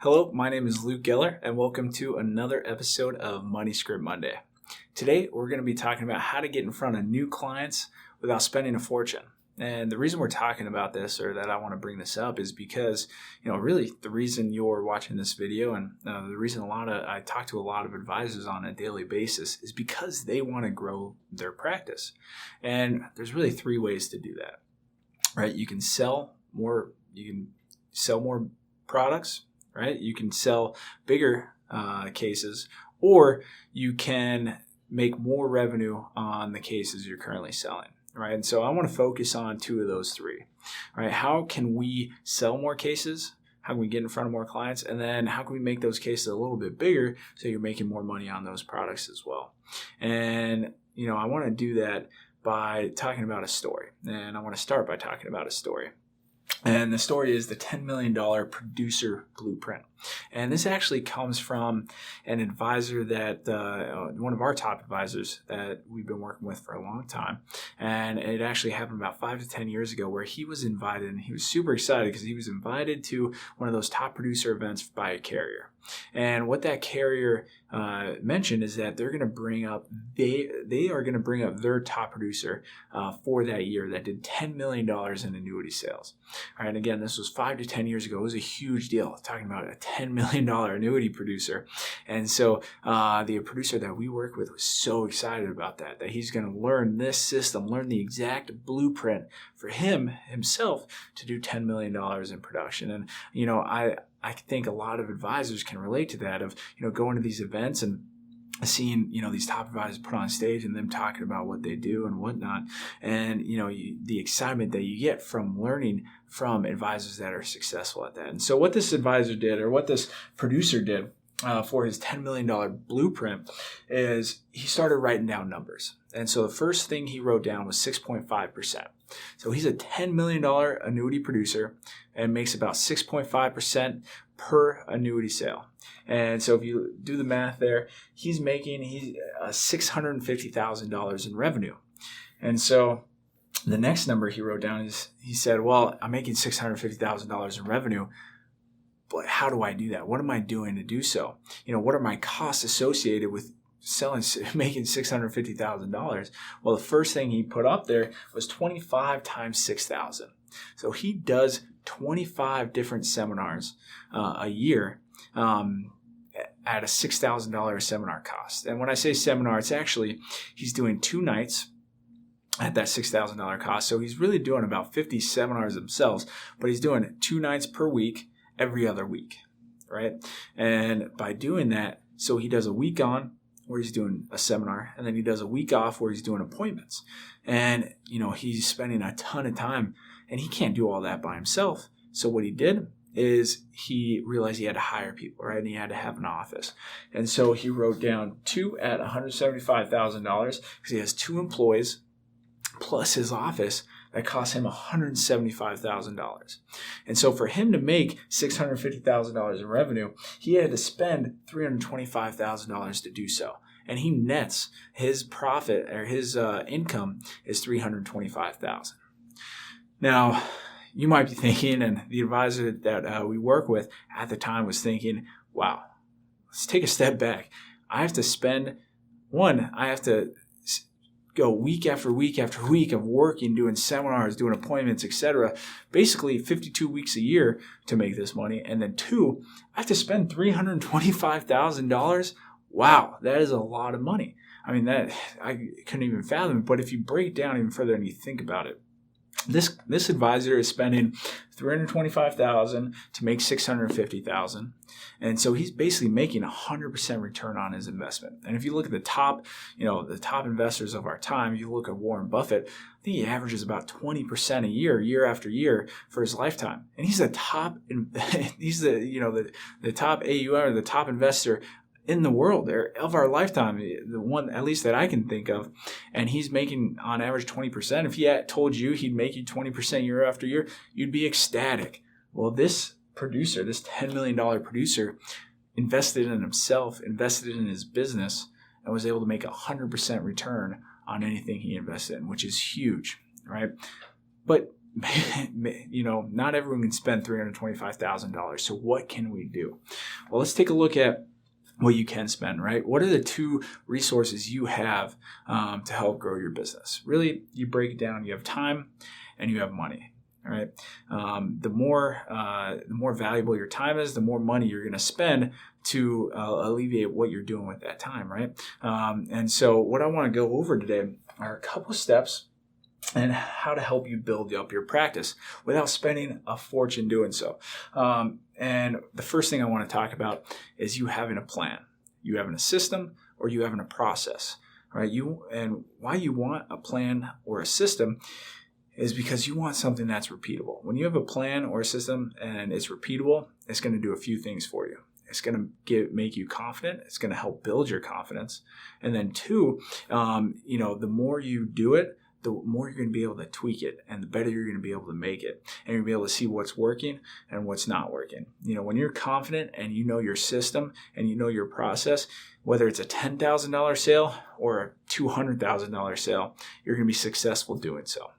Hello, my name is Luke Geller, and welcome to another episode of Money Script Monday. Today, we're going to be talking about how to get in front of new clients without spending a fortune. And the reason we're talking about this, or that I want to bring this up, is because, really the reason you're watching this video and the reason I talk to a lot of advisors on a daily basis is because they want to grow their practice. And there's really three ways to do that, right? You can sell more products, right? You can sell bigger cases, or you can make more revenue on the cases you're currently selling, right? And so I want to focus on two of those three, right? How can we sell more cases? How can we get in front of more clients? And then how can we make those cases a little bit bigger so you're making more money on those products as well? And, I want to do that by talking about a story. And I want to start by talking about a story. And the story is the $10 million producer blueprint. And this actually comes from an advisor that, one of our top advisors that we've been working with for a long time. And it actually happened about 5 to 10 years ago where he was invited, and he was super excited because he was invited to one of those top producer events by a carrier. And what that carrier mentioned is that they're going to bring up, they are going to bring up their top producer for that year that did $10 million in annuity sales. All right, and again, this was 5 to 10 years ago. It was a huge deal, talking about a $10 million annuity producer. And so the producer that we work with was so excited about that he's going to learn this system, learn the exact blueprint for himself to do $10 million in production. And, I think a lot of advisors can relate to that of, going to these events and seeing, these top advisors put on stage and them talking about what they do and whatnot. And, the excitement that you get from learning from advisors that are successful at that. And so what this advisor did, or what this producer did for his $10 million blueprint, is he started writing down numbers. And so the first thing he wrote down was 6.5%. So he's a $10 million annuity producer and makes about 6.5% per annuity sale. And so if you do the math there, he's making $650,000 in revenue. And so the next number he wrote down is, he said, well, I'm making $650,000 in revenue, but how do I do that? What am I doing to do so? What are my costs associated with making $650,000? Well, the first thing he put up there was 25 times 6,000. So he does 25 different seminars a year at a $6,000 seminar cost. And when I say seminar, it's actually, he's doing 2 nights at that $6,000 cost. So he's really doing about 50 seminars themselves, but he's doing 2 nights per week, every other week, right? And by doing that, so he does a week on where he's doing a seminar, and then he does a week off where he's doing appointments. And, he's spending a ton of time, and he can't do all that by himself. So what he did is he realized he had to hire people, right? And he had to have an office. And so he wrote down 2 at $175,000 because he has 2 employees plus his office that cost him $175,000. And so for him to make $650,000 in revenue, he had to spend $325,000 to do so. And he nets his profit, or his income is $325,000. Now, you might be thinking, and the advisor that we work with at the time was thinking, wow, let's take a step back. I have to go week after week after week of working, doing seminars, doing appointments, etc. Basically 52 weeks a year to make this money. And then 2, I have to spend $325,000. Wow, that is a lot of money. I mean, that I couldn't even fathom it. But if you break it down even further and you think about it, this advisor is spending $325,000 to make $650,000. And so he's basically making 100% return on his investment. And if you look at the top investors of our time, you look at Warren Buffett, I think he averages about 20% a year after year for his lifetime. And he's the top AUM, or the top investor in the world of our lifetime, the one at least that I can think of. And he's making on average 20%. If he had told you he'd make you 20% year after year, you'd be ecstatic. Well, this producer, this $10 million producer, invested in himself, invested in his business, and was able to make 100% return on anything he invested in, which is huge, right? But not everyone can spend $325,000. So what can we do? Well, let's take a look at what you can spend, right? What are the two resources you have to help grow your business? Really, you break it down. You have time and you have money. All right. The more valuable your time is, the more money you're going to spend to alleviate what you're doing with that time, right? And so what I want to go over today are a couple steps and how to help you build up your practice without spending a fortune doing so. And the first thing I want to talk about is you having a plan, you having a system, or you having a process, right? And why you want a plan or a system is because you want something that's repeatable. When you have a plan or a system and it's repeatable, it's going to do a few things for you. It's going to make you confident. It's going to help build your confidence. And then two, the more you do it, the more you're going to be able to tweak it, and the better you're going to be able to make it. And you're going to be able to see what's working and what's not working. When you're confident and you know your system and you know your process, whether it's a $10,000 sale or a $200,000 sale, you're going to be successful doing so.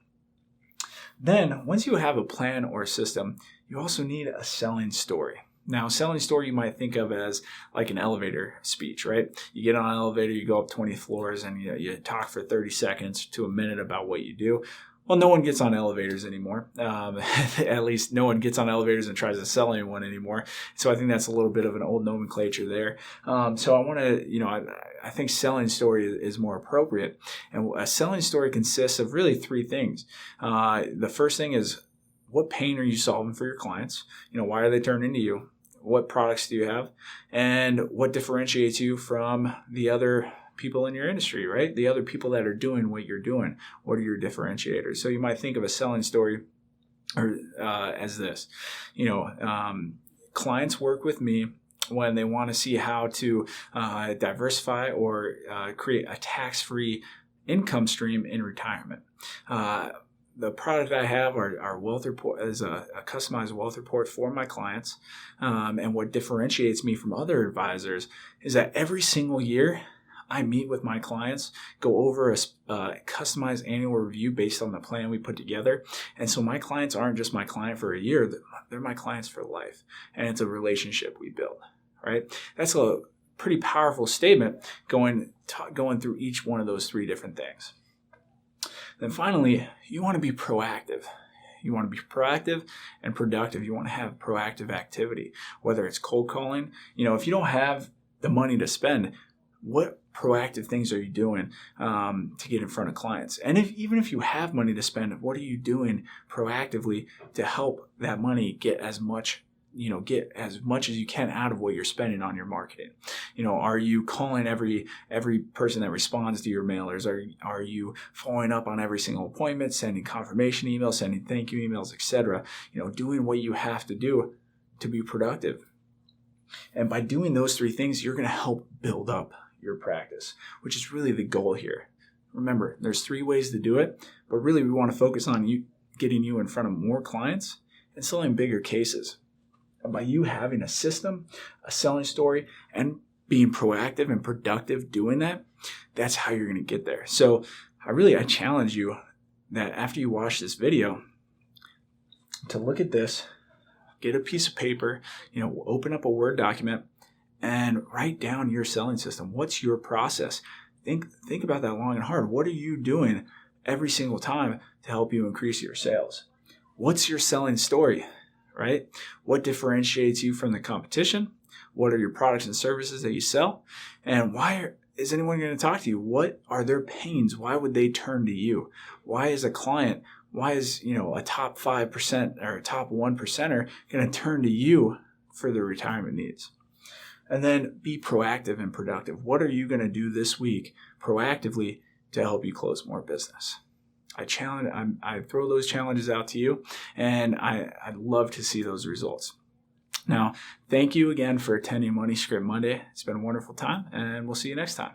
Then, once you have a plan or a system, you also need a selling story. Now, selling story you might think of as like an elevator speech, right? You get on an elevator, you go up 20 floors, and you talk for 30 seconds to a minute about what you do. Well, no one gets on elevators anymore. At least no one gets on elevators and tries to sell anyone anymore. So I think that's a little bit of an old nomenclature there. So I want to, I think selling story is more appropriate. And a selling story consists of really three things. The first thing is, what pain are you solving for your clients? Why are they turning to you? What products do you have? And what differentiates you from the other people in your industry, right? The other people that are doing what you're doing. What are your differentiators? So you might think of a selling story as this. Clients work with me when they want to see how to diversify or create a tax-free income stream in retirement. The product I have, our wealth report, is a customized wealth report for my clients. And what differentiates me from other advisors is that every single year I meet with my clients, go over a customized annual review based on the plan we put together. And so my clients aren't just my client for a year, they're my clients for life. And it's a relationship we build, right? That's a pretty powerful statement going through each one of those three different things. Then finally, you want to be proactive. You want to be proactive and productive. You want to have proactive activity, whether it's cold calling. If you don't have the money to spend, what proactive things are you doing to get in front of clients? And even if you have money to spend, what are you doing proactively to help that money get as much as you can out of what you're spending on your marketing? Are you calling every person that responds to your mailers? Are you following up on every single appointment, sending confirmation emails, sending thank you emails, etc.? Doing what you have to do to be productive. And by doing those three things, you're going to help build up your practice, which is really the goal here. Remember, there's three ways to do it, but really we want to focus on getting you in front of more clients and selling bigger cases. And by you having a system, a selling story, and being proactive and productive doing that, that's how you're going to get there. So I challenge you that after you watch this video to look at this, get a piece of paper, open up a Word document and write down your selling system. What's your process? Think about that long and hard. What are you doing every single time to help you increase your sales? What's your selling story? Right? What differentiates you from the competition? What are your products and services that you sell? And why is anyone going to talk to you? What are their pains? Why would they turn to you? Why is a top 5% or a top 1%er going to turn to you for their retirement needs? And then be proactive and productive. What are you going to do this week proactively to help you close more business? I throw those challenges out to you, and I'd love to see those results. Now, thank you again for attending Money Script Monday. It's been a wonderful time, and we'll see you next time.